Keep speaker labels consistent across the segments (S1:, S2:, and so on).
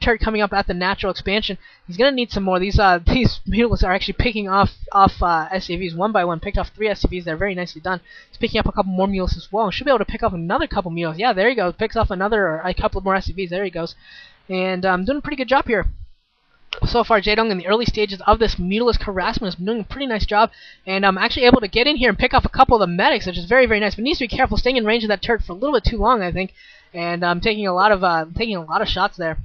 S1: turret coming up at the natural expansion. He's gonna need some more. These mutalisks are actually picking off SCVs one by one. Picked off 3 SCVs. They're very nicely done. He's picking up a couple more mutalisks as well. Should be able to pick up another couple mutalisks. Yeah, there he goes. Picks off a couple more SCVs. There he goes. And doing a pretty good job here. So far, Jaedong in the early stages of this mutalisk harassment has been doing a pretty nice job, and I'm actually able to get in here and pick off a couple of the medics, which is very, very nice. But needs to be careful staying in range of that turret for a little bit too long, I think, and taking a lot of shots there.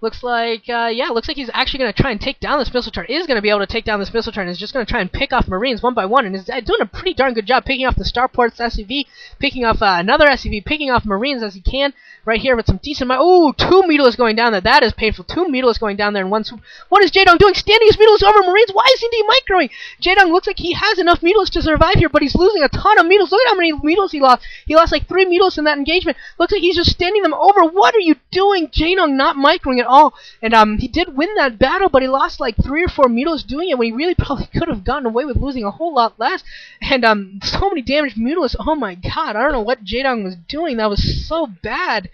S1: Looks like, looks like he's actually going to try and take down this missile turret. Is going to be able to take down this missile turret. And is just going to try and pick off Marines one by one. And is doing a pretty darn good job picking off the Starport's SCV, picking off another SCV, picking off Marines as he can. Right here with some decent... Oh, 2 mutalisks going down there. That is painful. 2 mutalisks going down there in one swoop. What is Jaedong doing? Standing his mutalisks over Marines? Why is he demicroing? Jaedong looks like he has enough mutalisks to survive here, but he's losing a ton of mutalisks. Look at how many mutalisks he lost. He lost like 3 mutalisks in that engagement. Looks like he's just standing them over. What are you doing? Jaedong not microing at all. And he did win that battle, but he lost like 3 or 4 mutalisks doing it when he really probably could have gotten away with losing a whole lot less. And so many damaged mutalisks. Oh my god, I don't know what Jaedong was doing. That was so bad.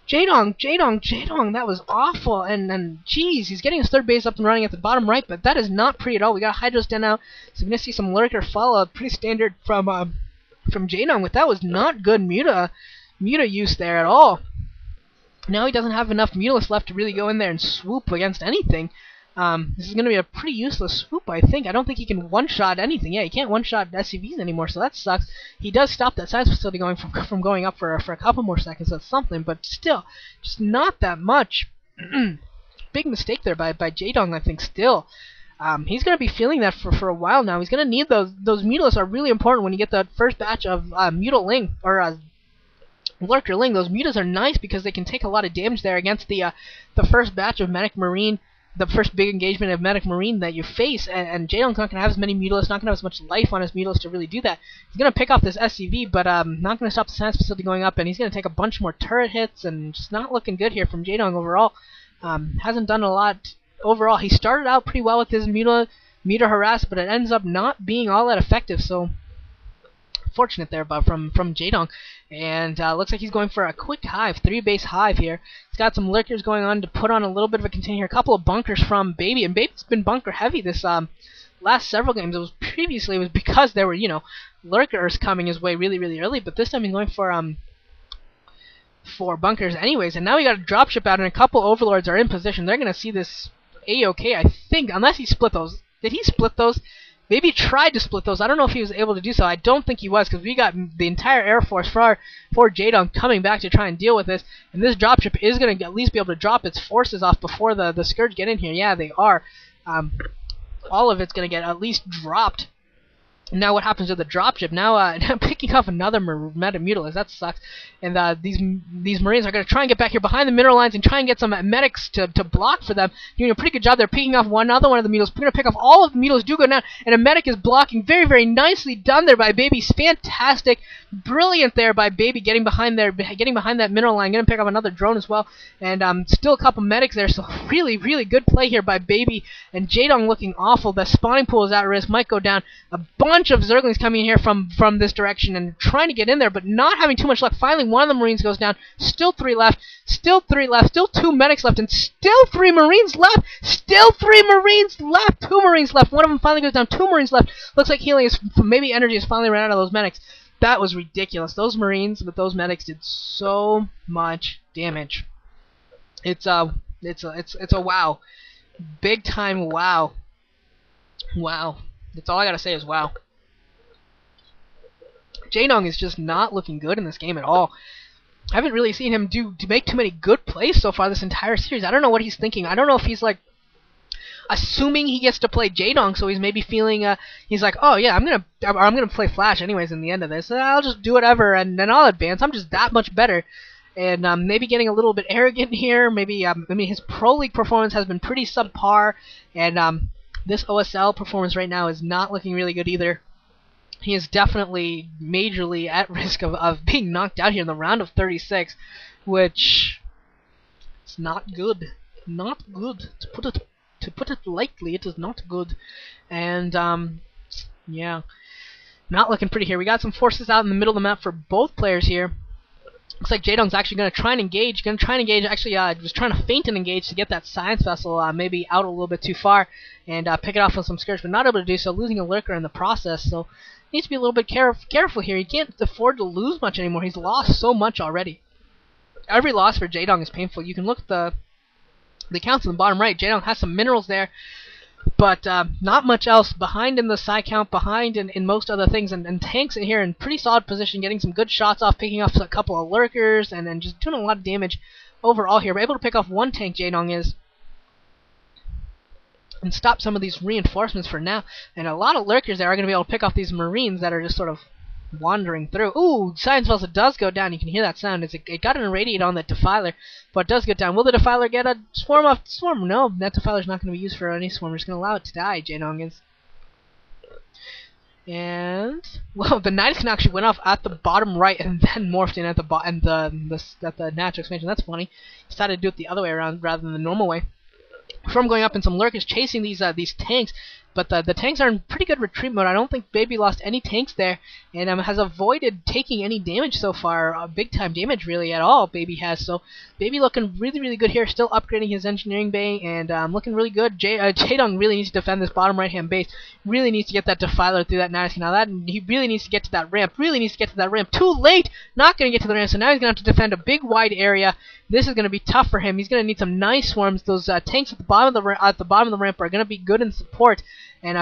S1: Jaedong, that was awful. And geez, he's getting his 3rd base up and running at the bottom right, but that is not pretty at all. We got Hydro stand out, so we're gonna see some lurker follow-up. Pretty standard from Jaedong, but that was not good muta use there at all. Now he doesn't have enough mutalisks left to really go in there and swoop against anything. This is going to be a pretty useless swoop, I think. I don't think he can one-shot anything. Yeah, he can't one-shot SCVs anymore, so that sucks. He does stop that science facility going from going up for a couple more seconds. That's something, but still, just not that much. Big mistake there by Jaedong, I think, still. He's going to be feeling that for a while now. He's going to need those mutalisks are really important when you get the first batch of Mutaling, or Lurker Ling. Those mutas are nice because they can take a lot of damage there against the first batch of Medic Marine, the first big engagement of Medic Marine that you face, and Jaedong's not going to have as many mutalisks, not going to have as much life on his mutalisks to really do that. He's going to pick off this SCV, but not going to stop the science facility going up, and he's going to take a bunch more turret hits, and just not looking good here from Jaedong overall. Hasn't done a lot overall. He started out pretty well with his muta harass, but it ends up not being all that effective, so fortunate there from Jaedong. And looks like he's going for a quick hive, 3-base hive here. He's got some lurkers going on to put on a little bit of a container here. A couple of bunkers from Baby, and Baby's been bunker heavy this last several games. It was because there were, lurkers coming his way really, really early, but this time he's going for bunkers anyways. And now we got a dropship out, and a couple overlords are in position. They're gonna see this A-OK, I think, unless he split those. Did he split those? Maybe he tried to split those. I don't know if he was able to do so. I don't think he was, because we got the entire Air Force for Jaedong coming back to try and deal with this. And this dropship is going to at least be able to drop its forces off before the Scourge get in here. Yeah, they are. All of it's going to get at least dropped. Now what happens to the dropship? Now picking up another Metamutalist. That sucks. And these Marines are going to try and get back here behind the mineral lines and try and get some medics to block for them. Doing a pretty good job. They're picking off another one of the Mutals. We're going to pick off all of the Mutals. Do go down. And a medic is blocking. Very, very nicely done there by Baby. Fantastic. Brilliant there by Baby getting behind that mineral line. Going to pick up another drone as well. And still a couple medics there. So really, really good play here by Baby. And Jaedong looking awful. The spawning pool is at risk. Might go down. A bunch of Zerglings coming in here from this direction and trying to get in there, but not having too much luck. Finally, one of the Marines goes down. Still 3 left. Still 3 left. Still 2 medics left, and still 3 Marines left. Still 3 Marines left. 2 Marines left. One of them finally goes down. 2 Marines left. Looks like healing is maybe energy has finally run out of those medics. That was ridiculous. Those Marines with those medics did so much damage. It's a wow. Big time wow. Wow. That's all I gotta say is wow. Jaedong is just not looking good in this game at all. I haven't really seen him make too many good plays so far this entire series. I don't know what he's thinking. I don't know if he's like assuming he gets to play Jaedong, so he's maybe feeling he's like, oh yeah, I'm gonna play Flash anyways in the end of this. I'll just do whatever and then I'll advance. I'm just that much better. And maybe getting a little bit arrogant here. Maybe I mean his Pro League performance has been pretty subpar, and this OSL performance right now is not looking really good either. He is definitely majorly at risk of being knocked out here in the round of 36, which is not good. Not good. To put it lightly, it is not good. And yeah, not looking pretty here. We got some forces out in the middle of the map for both players here. Looks like Jaedong's actually going to try and engage. Actually, was trying to feint and engage to get that science vessel maybe out a little bit too far and pick it off with some skirts, but not able to do so, losing a lurker in the process. So needs to be a little bit careful here. He can't afford to lose much anymore. He's lost so much already. Every loss for Jaedong is painful. You can look at the accounts in the bottom right. Jaedong has some minerals there, but not much else. Behind in the psi count, behind in most other things, and tanks in here in pretty solid position, getting some good shots off, picking off a couple of lurkers, and then just doing a lot of damage overall here. We're able to pick off one tank, Jaedong is, and stop some of these reinforcements for now. And a lot of lurkers there are going to be able to pick off these marines that are just sort of wandering through. Ooh, science vessel does go down. You can hear that sound. It got an irradiate on that defiler, but it does go down. Will the defiler get a swarm off? Swarm? No, that defiler's not going to be used for any swarm. We're just going to allow it to die, Jaedong is. And well, the Nightingale actually went off at the bottom right and then morphed in at the natural expansion. That's funny. Decided to do it the other way around rather than the normal way. From going up in some lurkers chasing these tanks, but the tanks are in pretty good retreat mode. I don't think Baby lost any tanks there, and has avoided taking any damage so far, big time damage really at all. Baby has, so Baby looking really good here, still upgrading his engineering bay, and looking really good. Jaedong really needs to defend this bottom right hand base. Really needs to get that defiler through that Nice. Now that he really needs to get to that ramp. Too late, not going to get to the ramp. So now he's going to have to defend a big wide area. This is going to be tough for him. He's going to need some nice swarms. Those tanks at the bottom of the ramp are going to be good in support. And